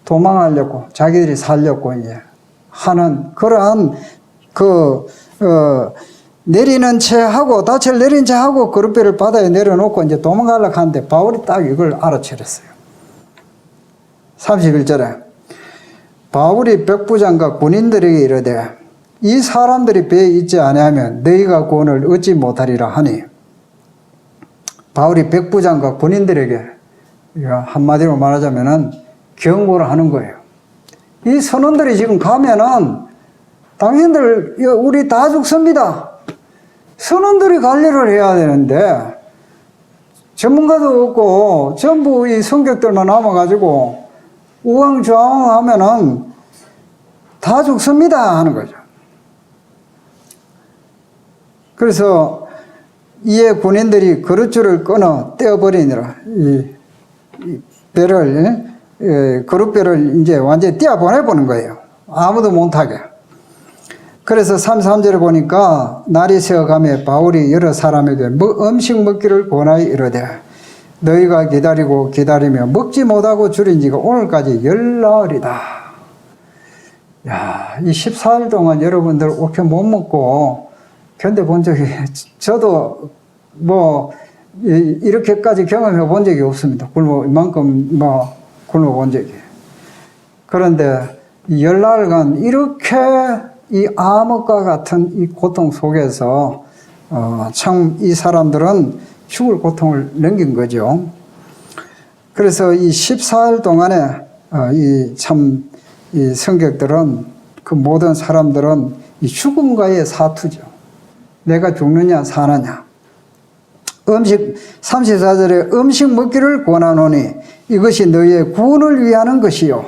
도망하려고 자기들이 살려고 이제 하는 그러한 내리는 채 하고 닻을 내린 채 하고 그릇배를 바다에 내려놓고 이제 도망가려고 하는데 바울이 딱 이걸 알아채렸어요. 31절에 바울이 백부장과 군인들에게 이르되 이 사람들이 배에 있지 아니하면 너희가 구원을 얻지 못하리라 하니 바울이 백부장과 군인들에게 이거 한마디로 말하자면은 경고를 하는 거예요. 이 선원들이 지금 가면은 당신들 우리 다 죽습니다. 선원들이 관리를 해야 되는데 전문가도 없고 전부 이 성격들만 남아가지고 우왕좌왕하면은 다 죽습니다 하는 거죠. 그래서 이에 군인들이 그릇줄을 끊어 떼어버리니라. 이 배를, 그릇배를 이제 완전히 떼어보내보는 거예요. 아무도 못하게. 그래서 33절에 보니까 날이 새어가며 바울이 여러 사람에게 음식 먹기를 권하여 이르되 너희가 기다리고 기다리며 먹지 못하고 줄인 지가 오늘까지 열나흘이다. 야, 이 14일 동안 여러분들 오케 못 먹고 견뎌본 적이, 저도 뭐, 이렇게까지 경험해 본 적이 없습니다. 이만큼 굶어 본 적이. 그런데 이 열날간 이렇게 이 암흑과 같은 이 고통 속에서, 참 이 사람들은 죽을 고통을 넘긴 거죠. 그래서 이 14일 동안에, 이 성격들은, 그 모든 사람들은 이 죽음과의 사투죠. 내가 죽느냐 사느냐. 34절에 음식 먹기를 권하노니 이것이 너희의 구원을 위하는 것이요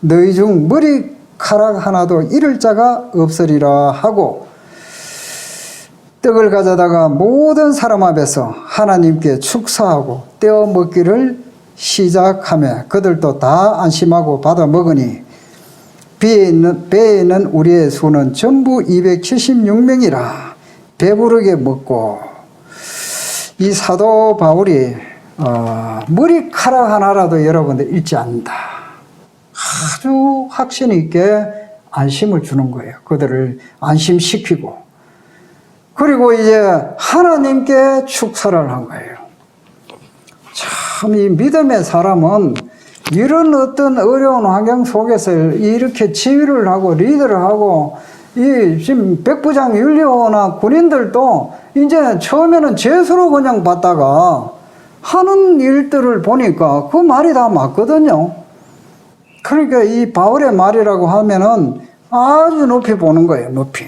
너희 중 머리카락 하나도 잃을 자가 없으리라 하고 떡을 가져다가 모든 사람 앞에서 하나님께 축사하고 떼어 먹기를 시작하며 그들도 다 안심하고 받아 먹으니 배에 있는 우리의 수는 전부 276명이라 배부르게 먹고 이 사도 바울이 머리카락 하나라도 여러분들 잃지 않는다. 아주 확신 있게 안심을 주는 거예요. 그들을 안심시키고 그리고 이제 하나님께 축사를 한 거예요. 참 이 믿음의 사람은 이런 어떤 어려운 환경 속에서 이렇게 지휘를 하고 리더를 하고 이 지금 백부장 윤리호나 군인들도 이제 처음에는 죄수로 그냥 받다가 하는 일들을 보니까 그 말이 다 맞거든요. 그러니까 이 바울의 말이라고 하면은 아주 높이 보는 거예요, 높이.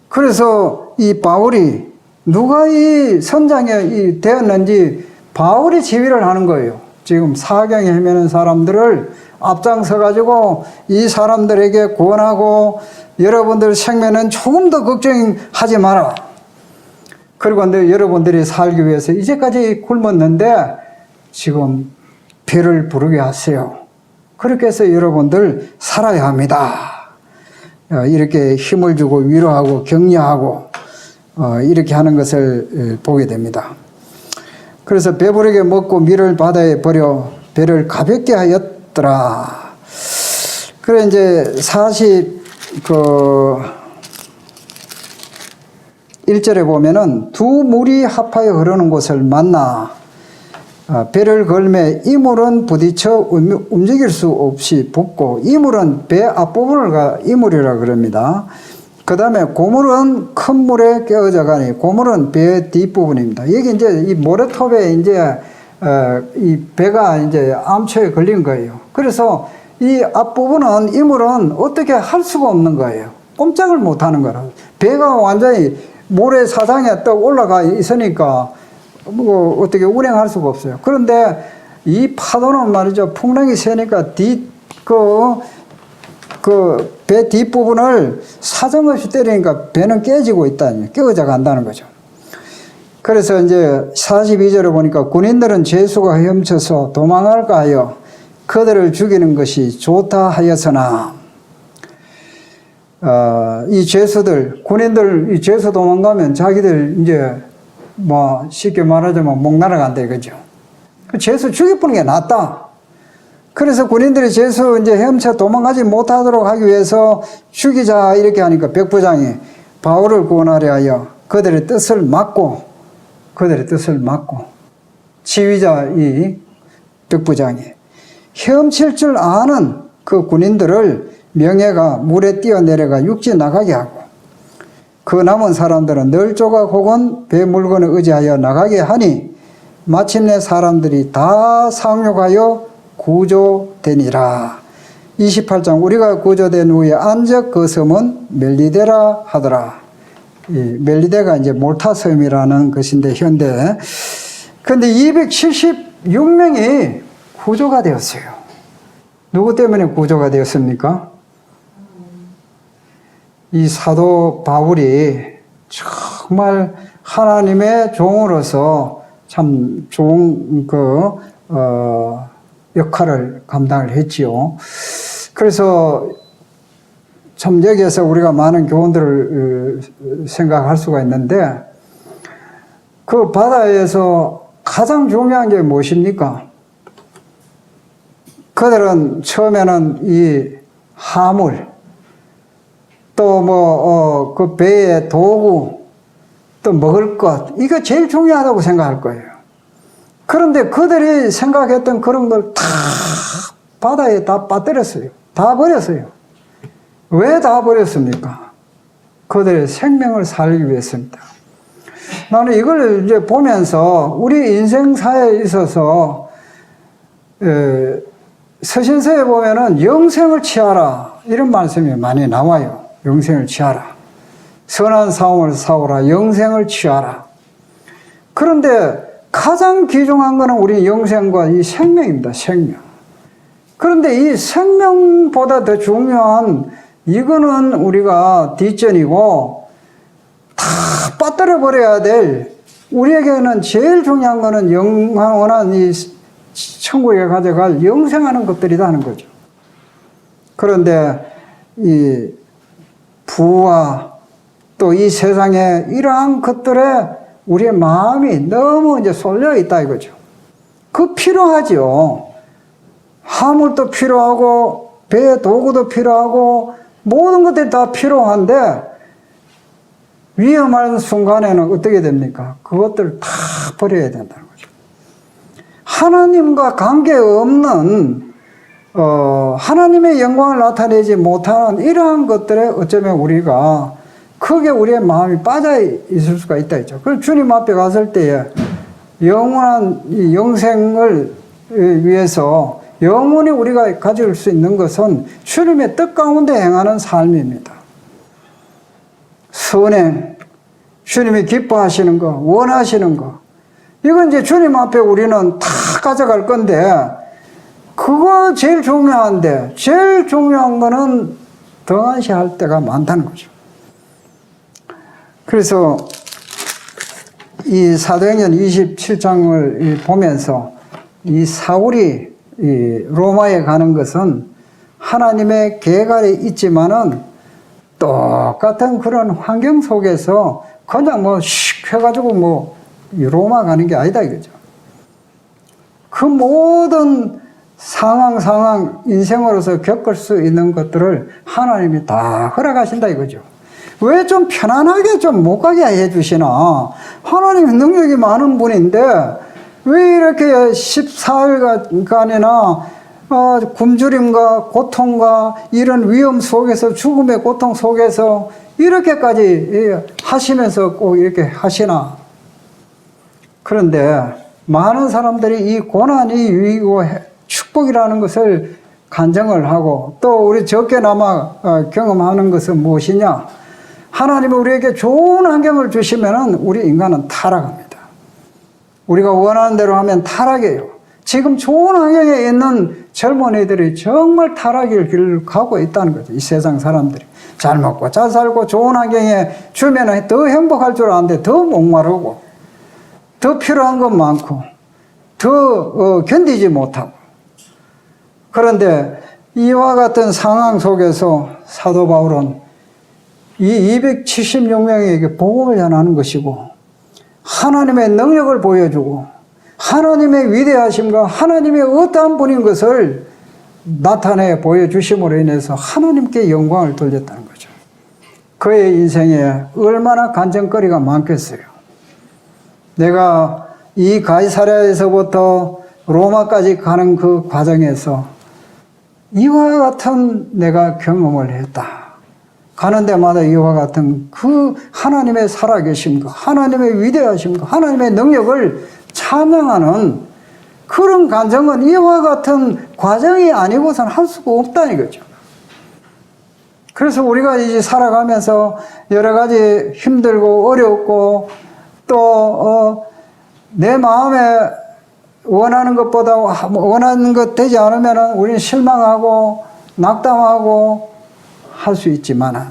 그래서 이 바울이 누가 이 선장이 되었는지 바울이 지휘를 하는 거예요. 지금 사경에 헤매는 사람들을 앞장서 가지고 이 사람들에게 권하고 여러분들 생명은 조금 더 걱정하지 마라. 그리고 여러분들이 살기 위해서 이제까지 굶었는데 지금 배를 부르게 하세요. 그렇게 해서 여러분들 살아야 합니다. 이렇게 힘을 주고 위로하고 격려하고 이렇게 하는 것을 보게 됩니다. 그래서 배부르게 먹고 밀을 바다에 버려 배를 가볍게 하였더라. 그래 이제 1절에 보면은 두 물이 합하여 흐르는 곳을 만나 배를 걸매 이물은 부딪혀 움직일 수 없이 붙고 이물은 배 앞부분을 이물이라 그럽니다. 그 다음에 고물은 큰 물에 깨어져 가니 고물은 배 뒷부분입니다. 여기 이제 이 모래톱에 이제 이 배가 이제 암초에 걸린 거예요. 그래서 이 앞부분은 이물은 어떻게 할 수가 없는 거예요. 꼼짝을 못 하는 거라. 배가 완전히 모래 사장에 떡 올라가 있으니까 뭐 어떻게 운행할 수가 없어요. 그런데 이 파도는 말이죠. 풍랑이 세니까 배 뒷부분을 사정없이 때리니까 배는 깨지고 있다니, 깨어져 간다는 거죠. 그래서 이제 42절에 보니까 군인들은 죄수가 헤엄쳐서 도망할까 하여 그들을 죽이는 것이 좋다 하였으나, 이 죄수들, 군인들, 이 죄수 도망가면 자기들 이제 뭐 쉽게 말하자면 목 날아간다 이거죠. 그 죄수 죽여보는 게 낫다. 그래서 군인들이 죄수 이제 헤엄쳐 도망가지 못하도록 하기 위해서 죽이자 이렇게 하니까 백부장이 바울을 구원하려 하여 그들의 뜻을 막고 지휘자 이 백부장이 헤엄칠 줄 아는 그 군인들을 명예가 물에 뛰어내려가 육지 나가게 하고 그 남은 사람들은 널 조각 혹은 배 물건을 의지하여 나가게 하니 마침내 사람들이 다 상륙하여 구조되니라. 28장 우리가 구조된 후에 안적 그 섬은 멜리데라 하더라. 이 멜리데가 이제 몰타 섬이라는 것인데 현대. 그런데 276명이 구조가 되었어요. 누구 때문에 구조가 되었습니까? 이 사도 바울이 정말 하나님의 종으로서 참 좋은 역할을 감당을 했지요. 그래서 참 여기에서 우리가 많은 교훈들을 생각할 수가 있는데 그 바다에서 가장 중요한 게 무엇입니까? 그들은 처음에는 이 화물 또 그 배의 도구 또 먹을 것 이거 제일 중요하다고 생각할 거예요. 그런데 그들이 생각했던 그런 걸 다 바다에 다 빠뜨렸어요. 다 버렸어요. 왜 다 버렸습니까? 그들의 생명을 살리기 위해서입니다. 나는 이걸 이제 보면서 우리 인생사에 있어서 서신서에 보면은 영생을 취하라 이런 말씀이 많이 나와요. 영생을 취하라. 선한 싸움을 싸우라. 영생을 취하라. 그런데 가장 귀중한 것은 우리 영생과 이 생명입니다. 생명. 그런데 이 생명보다 더 중요한 이거는 우리가 뒷전이고 다 빠뜨려 버려야 될 우리에게는 제일 중요한 것은 영원한 이 천국에 가져갈 영생하는 것들이다 하는 거죠. 그런데 이 부와 또 이 세상에 이러한 것들에 우리의 마음이 너무 이제 쏠려 있다 이거죠. 그 필요하죠. 화물도 필요하고 배의 도구도 필요하고 모든 것들이 다 필요한데 위험한 순간에는 어떻게 됩니까? 그것들을 다 버려야 된다는 거죠. 하나님과 관계없는 하나님의 영광을 나타내지 못하는 이러한 것들에 어쩌면 우리가 크게 우리의 마음이 빠져 있을 수가 있다 했죠. 그럼 주님 앞에 갔을 때에 영원한 이 영생을 위해서 영원히 우리가 가질 수 있는 것은 주님의 뜻 가운데 행하는 삶입니다. 선행, 주님이 기뻐하시는 거, 원하시는 거, 이건 이제 주님 앞에 우리는 다 가져갈 건데, 그거 제일 중요한데, 제일 중요한 거는 등한시할 때가 많다는 거죠. 그래서 이 사도행전 27장을 보면서 이 사울이 이 로마에 가는 것은 하나님의 계획이 있지만은 똑같은 그런 환경 속에서 그냥 뭐 슉 해가지고 뭐 로마 가는 게 아니다 이거죠. 그 모든 상황 인생으로서 겪을 수 있는 것들을 하나님이 다 허락하신다 이거죠. 왜 좀 편안하게 좀 못 가게 해주시나? 하나님의 능력이 많은 분인데 왜 이렇게 14일간이나 굶주림과 고통과 이런 위험 속에서 죽음의 고통 속에서 이렇게까지 하시면서 꼭 이렇게 하시나? 그런데 많은 사람들이 이 고난이 유익이고 축복이라는 것을 간증을 하고 또 우리 적게나마 경험하는 것은 무엇이냐? 하나님이 우리에게 좋은 환경을 주시면은 우리 인간은 타락합니다. 우리가 원하는 대로 하면 타락이에요. 지금 좋은 환경에 있는 젊은이들이 정말 타락의 길을 가고 있다는 거죠. 이 세상 사람들이. 잘 먹고 잘 살고 좋은 환경에 주면 더 행복할 줄 아는데 더 목마르고 더 필요한 것 많고 더 견디지 못하고. 그런데 이와 같은 상황 속에서 사도 바울은 이 276명에게 복음을 전하는 것이고 하나님의 능력을 보여주고 하나님의 위대하심과 하나님의 어떠한 분인 것을 나타내 보여주심으로 인해서 하나님께 영광을 돌렸다는 거죠. 그의 인생에 얼마나 간증거리가 많겠어요. 내가 이 가이사랴에서부터 로마까지 가는 그 과정에서 이와 같은 내가 경험을 했다. 가는 데마다 이와 같은 그 하나님의 살아계심과 하나님의 위대하심과 하나님의 능력을 찬양하는 그런 간증은 이와 같은 과정이 아니고선 할 수가 없다 이거죠. 그래서 우리가 이제 살아가면서 여러 가지 힘들고 어렵고 또 내 마음에 원하는 것보다 원하는 것 되지 않으면 우리는 실망하고 낙담하고 할 수 있지만,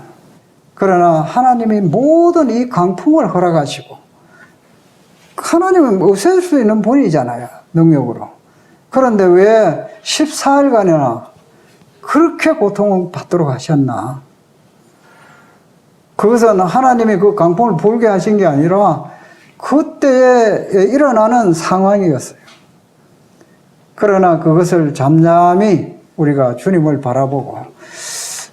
그러나 하나님이 모든 이 강풍을 허락하시고, 하나님은 없앨 수 있는 분이잖아요, 능력으로. 그런데 왜 14일간이나 그렇게 고통을 받도록 하셨나? 그것은 하나님이 그 강풍을 불게 하신 게 아니라 그때에 일어나는 상황이었어요. 그러나 그것을 잠잠히 우리가 주님을 바라보고,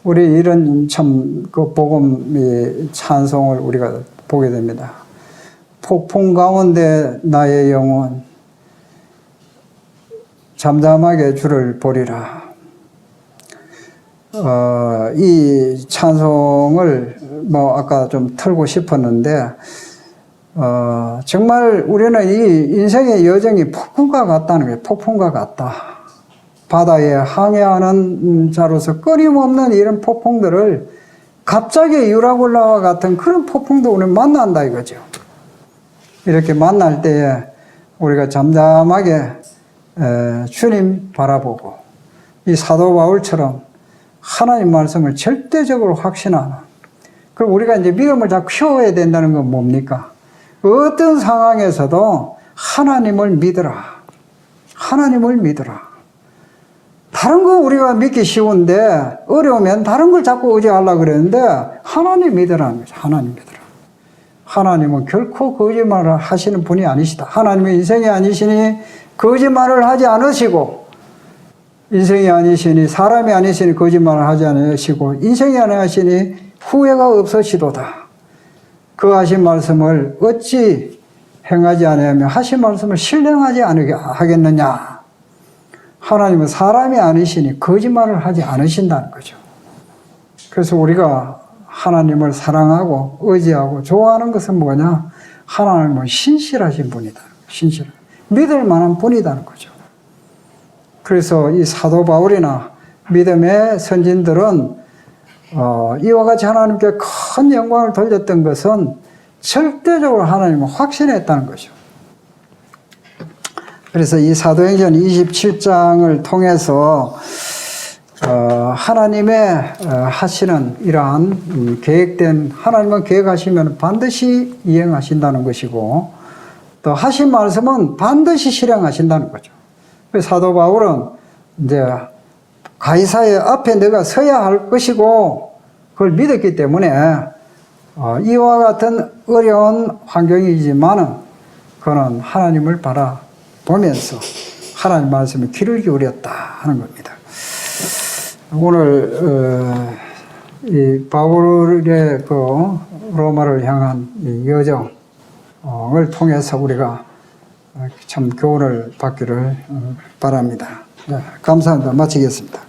우리 이런 참 그 복음의 찬송을 우리가 보게 됩니다. 폭풍 가운데 나의 영혼 잠잠하게 주를 보리라. 이 찬송을 뭐 아까 좀 틀고 싶었는데, 정말 우리는 이 인생의 여정이 폭풍과 같다는 거예요. 폭풍과 같다. 바다에 항해하는 자로서 끊임없는 이런 폭풍들을 갑자기 유라굴라와 같은 그런 폭풍도 우리는 만난다 이거죠. 이렇게 만날 때에 우리가 잠잠하게 주님 바라보고, 이 사도 바울처럼 하나님 말씀을 절대적으로 확신하는, 그럼 우리가 이제 믿음을 다 키워야 된다는 건 뭡니까? 어떤 상황에서도 하나님을 믿어라. 하나님을 믿어라. 다른 거 우리가 믿기 쉬운데 어려우면 다른 걸 자꾸 의지하려고 그러는데 하나님 믿으라는 거죠. 하나님 믿으라. 하나님은 결코 거짓말을 하시는 분이 아니시다. 하나님의 인생이 아니시니 거짓말을 하지 않으시고, 인생이 아니시니 사람이 아니시니 거짓말을 하지 않으시고, 인생이 아니시니 후회가 없으시도다. 그 하신 말씀을 어찌 행하지 않으며 하신 말씀을 신령하지 하겠느냐. 하나님은 사람이 아니시니 거짓말을 하지 않으신다는 거죠. 그래서 우리가 하나님을 사랑하고 의지하고 좋아하는 것은 뭐냐? 하나님은 신실하신 분이다. 신실. 믿을 만한 분이라는 거죠. 그래서 이 사도 바울이나 믿음의 선진들은 이와 같이 하나님께 큰 영광을 돌렸던 것은 절대적으로 하나님을 확신했다는 거죠. 그래서 이 사도행전 27장을 통해서 하나님의 하시는 이러한 계획된, 하나님은 계획하시면 반드시 이행하신다는 것이고, 또 하신 말씀은 반드시 실행하신다는 거죠. 그래서 사도 바울은 이제 가이사의 앞에 내가 서야 할 것이고 그걸 믿었기 때문에 이와 같은 어려운 환경이지만은 그는 하나님을 바라보면서 하나님 말씀에 귀를 기울였다 하는 겁니다. 오늘 이 바울의 그 로마를 향한 이 여정을 통해서 우리가 참 교훈을 받기를 바랍니다. 네, 감사합니다. 마치겠습니다.